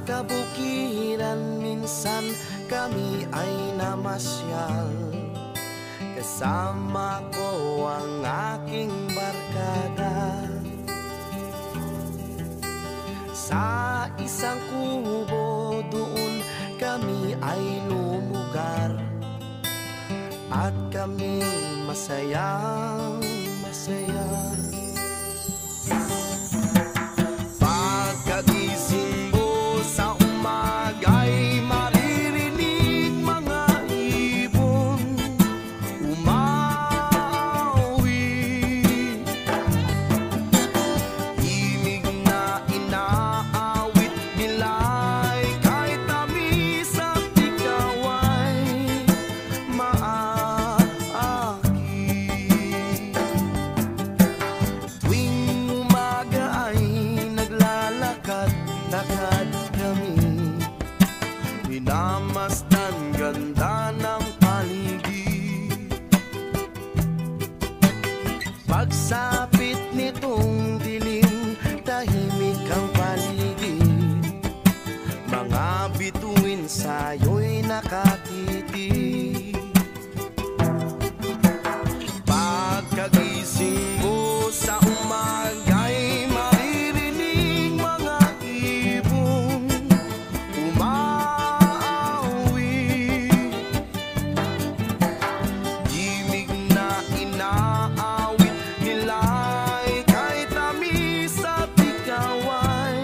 kabukiran minsan kami ay namasyal. Kasama ko ang aking barkada. Sa isang kubo doon kami ay lumugar, at kami masayang masaya. Pagkagising mo sa umaga'y maririnig mga ibon umawi. Himig na inaawit nila'y kahit tamis at ikaw ay maakit. Tuwing umaga ay naglalakad-lakad kami, minamasdan ganda ng paligid. Pagsapit nitong dilim, tahimik ang paligid. Mga bituin sa'yo'y nakatitig. Pagkagising mo sa umaga'y maririnig mga ibon umawi. Himig na inaawit nila'y kahit tamis at ikaw ay